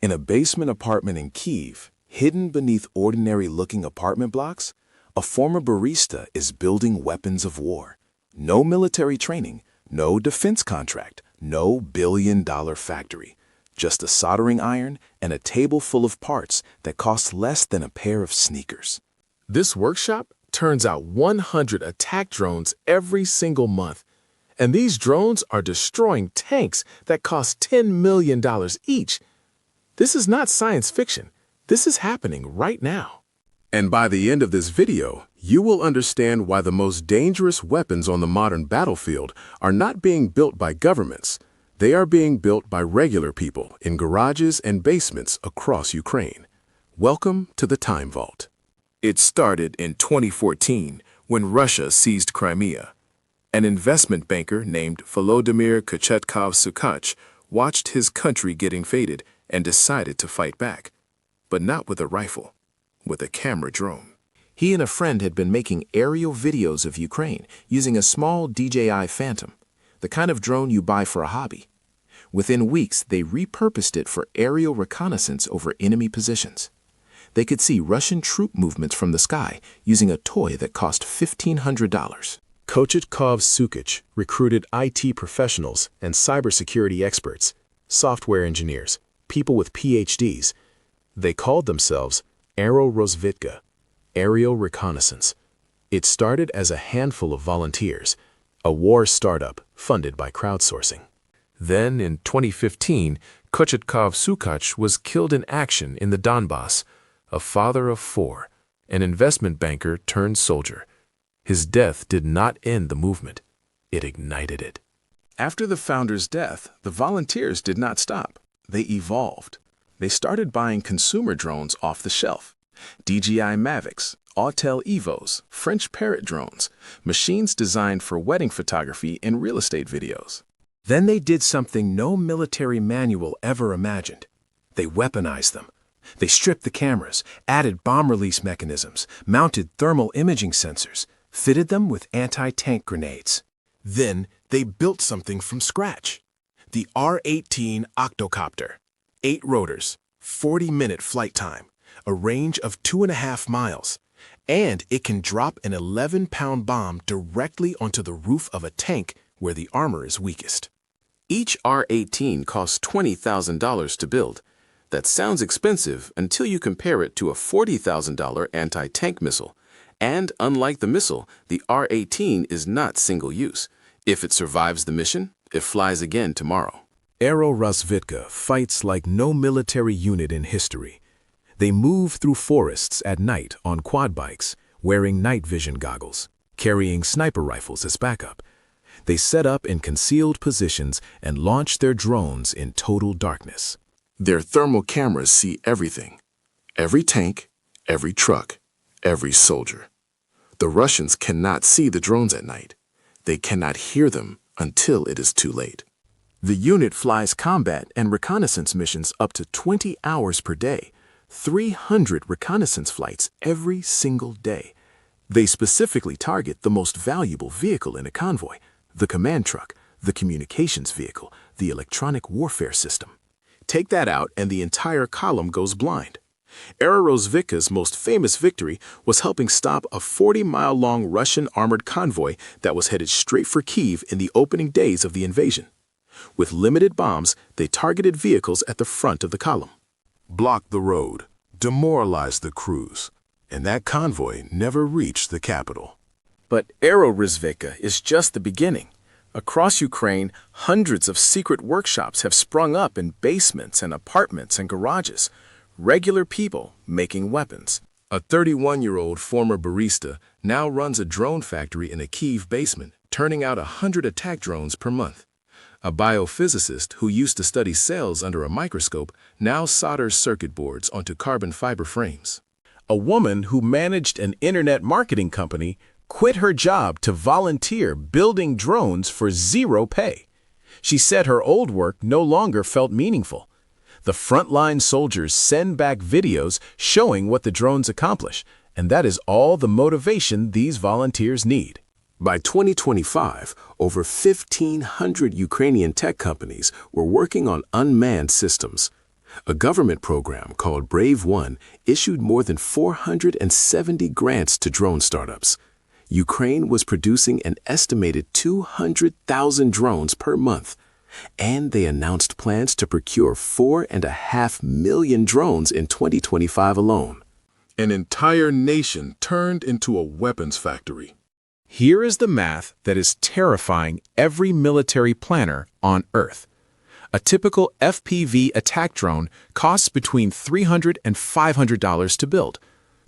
In a basement apartment in Kyiv, hidden beneath ordinary-looking apartment blocks, a former barista is building weapons of war. No military training, no defense contract, no billion-dollar factory. Just a soldering iron and a table full of parts that cost less than a pair of sneakers. This workshop turns out 100 attack drones every single month. And these drones are destroying tanks that cost $10 million each. This is not science fiction. This is happening right now. And by the end of this video, you will understand why the most dangerous weapons on the modern battlefield are not being built by governments. They are being built by regular people in garages and basements across Ukraine. Welcome to the Time Vault. It started in 2014 when Russia seized Crimea. An investment banker named Volodymyr Kyiv watched his country get invaded and decided to fight back. But not with a rifle, with a camera drone. He and a friend had been making aerial videos of Ukraine using a small DJI Phantom, the kind of drone you buy for a hobby. Within weeks, they repurposed it for aerial reconnaissance over enemy positions. They could see Russian troop movements from the sky using a toy that cost $1,500. Kyiv recruited IT professionals and cybersecurity experts, software engineers, people with PhDs. They called themselves Aerorozvidka, Aerial Reconnaissance. It started as a handful of volunteers, a war startup funded by crowdsourcing. Then, in 2015, Kyiv was killed in action in the Donbass, a father of four, an investment banker turned soldier. His death did not end the movement. It ignited it. After the founder's death, the volunteers did not stop. They evolved. They started buying consumer drones off the shelf. DJI Mavics, Autel Evos, French Parrot drones, machines designed for wedding photography and real estate videos. Then they did something no military manual ever imagined. They weaponized them. They stripped the cameras, added bomb release mechanisms, mounted thermal imaging sensors, fitted them with anti-tank grenades. Then they built something from scratch. The R-18 Octocopter. 8 rotors, 40-minute flight time, a range of 2.5 miles, and it can drop an 11-pound bomb directly onto the roof of a tank where the armor is weakest. Each R-18 costs $20,000 to build. That sounds expensive until you compare it to a $40,000 anti-tank missile. And unlike the missile, the R-18 is not single-use. If it survives the mission, it flies again tomorrow. Aerorozvidka fights like no military unit in history. They move through forests at night on quad bikes, wearing night vision goggles, carrying sniper rifles as backup. They set up in concealed positions and launch their drones in total darkness. Their thermal cameras see everything. Every tank, every truck, every soldier. The Russians cannot see the drones at night. They cannot hear them until it is too late. The unit flies combat and reconnaissance missions up to 20 hours per day, 300 reconnaissance flights every single day. They specifically target the most valuable vehicle in a convoy, the command truck, the communications vehicle, the electronic warfare system. Take that out and the entire column goes blind. Aerorozvidka's most famous victory was helping stop a 40-mile-long Russian armored convoy that was headed straight for Kyiv in the opening days of the invasion. With limited bombs, they targeted vehicles at the front of the column. Blocked the road, demoralized the crews, and that convoy never reached the capital. But Aerorozvidka is just the beginning. Across Ukraine, hundreds of secret workshops have sprung up in basements and apartments and garages. Regular people making weapons. A 31-year-old former barista now runs a drone factory in a Kyiv basement, turning out 100 attack drones per month. A biophysicist who used to study cells under a microscope now solders circuit boards onto carbon fiber frames. A woman who managed an internet marketing company quit her job to volunteer building drones for zero pay. She said her old work no longer felt meaningful. The frontline soldiers send back videos showing what the drones accomplish, and that is all the motivation these volunteers need. By 2025, over 1,500 Ukrainian tech companies were working on unmanned systems. A government program called Brave One issued more than 470 grants to drone startups. Ukraine was producing an estimated 200,000 drones per month, and they announced plans to procure 4.5 million drones in 2025 alone. An entire nation turned into a weapons factory. Here is the math that is terrifying every military planner on Earth. A typical FPV attack drone costs between $300 and $500 to build.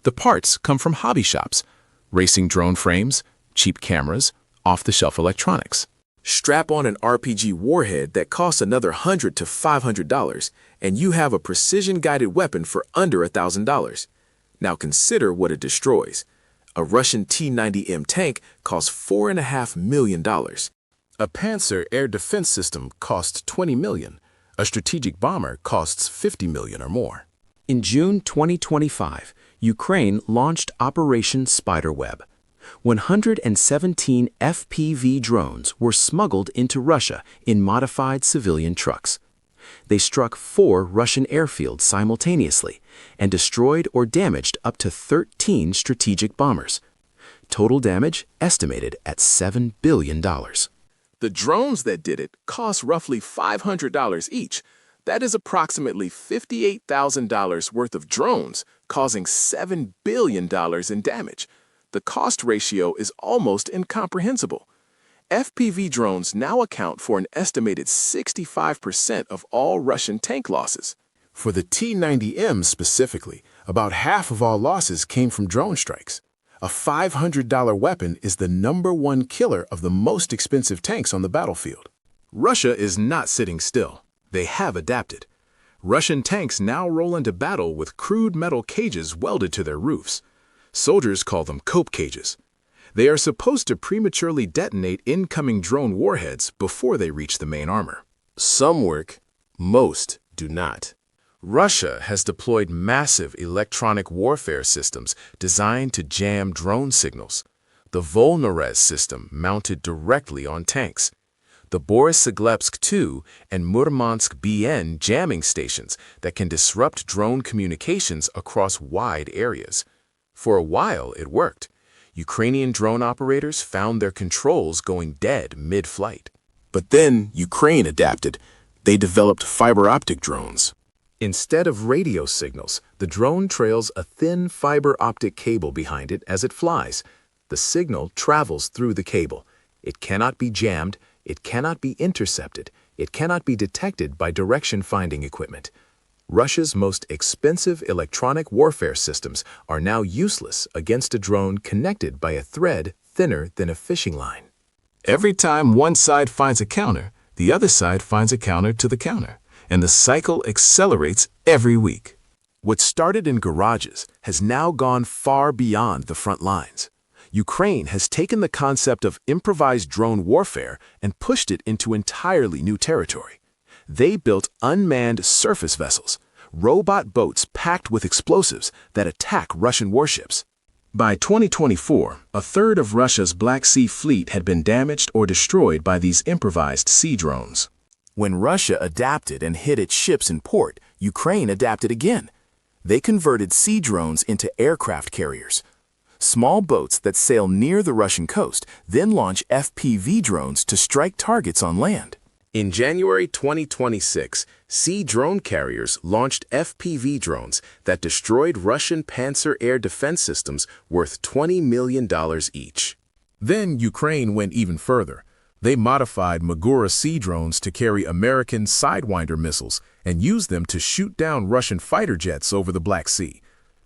The parts come from hobby shops, racing drone frames, cheap cameras, off-the-shelf electronics. Strap on an RPG warhead that costs another $100 to $500, and you have a precision-guided weapon for under $1,000. Now consider what it destroys. A Russian T-90M tank costs $4.5 million. A Panzer air defense system costs $20 million. A strategic bomber costs $50 million or more. In June 2025, Ukraine launched Operation Spiderweb. 117 FPV drones were smuggled into Russia in modified civilian trucks. They struck 4 Russian airfields simultaneously and destroyed or damaged up to 13 strategic bombers. Total damage estimated at $7 billion. The drones that did it cost roughly $500 each. That is approximately $58,000 worth of drones, causing $7 billion in damage. The cost ratio is almost incomprehensible. FPV drones now account for an estimated 65% of all Russian tank losses. For the T-90M specifically, about half of all losses came from drone strikes. A $500 weapon is the #1 killer of the most expensive tanks on the battlefield. Russia is not sitting still. They have adapted. Russian tanks now roll into battle with crude metal cages welded to their roofs. Soldiers call them cope cages. They are supposed to prematurely detonate incoming drone warheads before they reach the main armor. Some work, most do not. Russia has deployed massive electronic warfare systems designed to jam drone signals. The Volnorez system mounted directly on tanks. The Borisoglepsk 2 and Murmansk BN jamming stations that can disrupt drone communications across wide areas. For a while, it worked. Ukrainian drone operators found their controls going dead mid-flight. But then Ukraine adapted. They developed fiber optic drones. Instead of radio signals, the drone trails a thin fiber optic cable behind it as it flies. The signal travels through the cable. It cannot be jammed, it cannot be intercepted, it cannot be detected by direction-finding equipment. Russia's most expensive electronic warfare systems are now useless against a drone connected by a thread thinner than a fishing line. Every time one side finds a counter, the other side finds a counter to the counter, and the cycle accelerates every week. What started in garages has now gone far beyond the front lines. Ukraine has taken the concept of improvised drone warfare and pushed it into entirely new territory. They built unmanned surface vessels, robot boats packed with explosives that attack Russian warships. By 2024, a third of Russia's Black Sea fleet had been damaged or destroyed by these improvised sea drones. When Russia adapted and hid its ships in port, Ukraine adapted again. They converted sea drones into aircraft carriers. Small boats that sail near the Russian coast then launch FPV drones to strike targets on land. In January 2026, sea drone carriers launched FPV drones that destroyed Russian Panzer air defense systems worth $20 million each. Then Ukraine went even further. They modified Magura sea drones to carry American Sidewinder missiles and used them to shoot down Russian fighter jets over the Black Sea.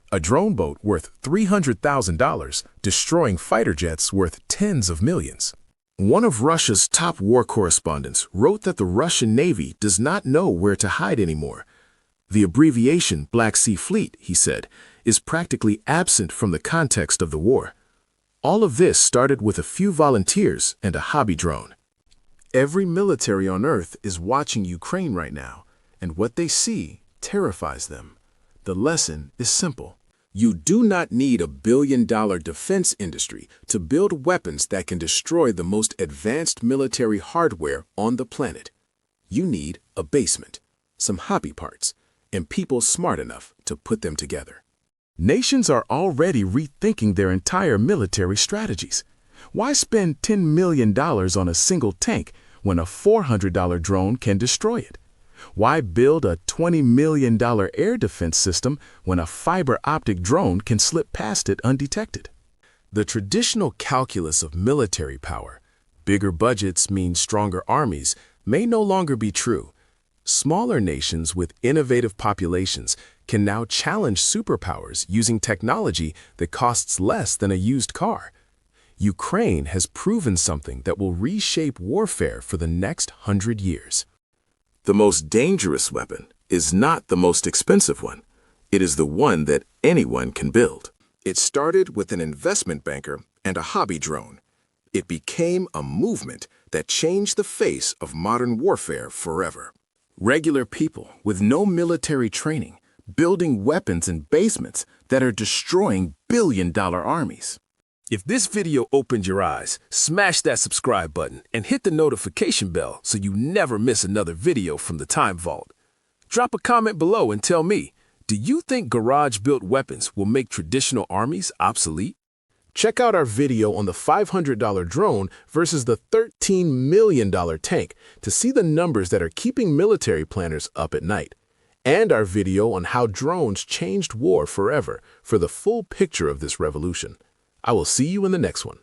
A drone boat worth $300,000, destroying fighter jets worth tens of millions. One of Russia's top war correspondents wrote that the Russian Navy does not know where to hide anymore. The abbreviation Black Sea Fleet, he said, is practically absent from the context of the war. All of this started with a few volunteers and a hobby drone. Every military on Earth is watching Ukraine right now, and what they see terrifies them. The lesson is simple. You do not need a billion-dollar defense industry to build weapons that can destroy the most advanced military hardware on the planet. You need a basement, some hobby parts, and people smart enough to put them together. Nations are already rethinking their entire military strategies. Why spend $10 million on a single tank when a $400 drone can destroy it? Why build a $20 million air defense system when a fiber optic drone can slip past it undetected? The traditional calculus of military power, bigger budgets mean stronger armies, may no longer be true. Smaller nations with innovative populations can now challenge superpowers using technology that costs less than a used car. Ukraine has proven something that will reshape warfare for the next 100 years. The most dangerous weapon is not the most expensive one. It is the one that anyone can build. It started with an investment banker and a hobby drone. It became a movement that changed the face of modern warfare forever. Regular people with no military training, building weapons in basements that are destroying billion-dollar armies. If this video opened your eyes, smash that subscribe button and hit the notification bell so you never miss another video from the Time Vault. Drop a comment below and tell me, do you think garage-built weapons will make traditional armies obsolete? Check out our video on the $500 drone versus the $13 million tank to see the numbers that are keeping military planners up at night, and our video on how drones changed war forever for the full picture of this revolution. I will see you in the next one.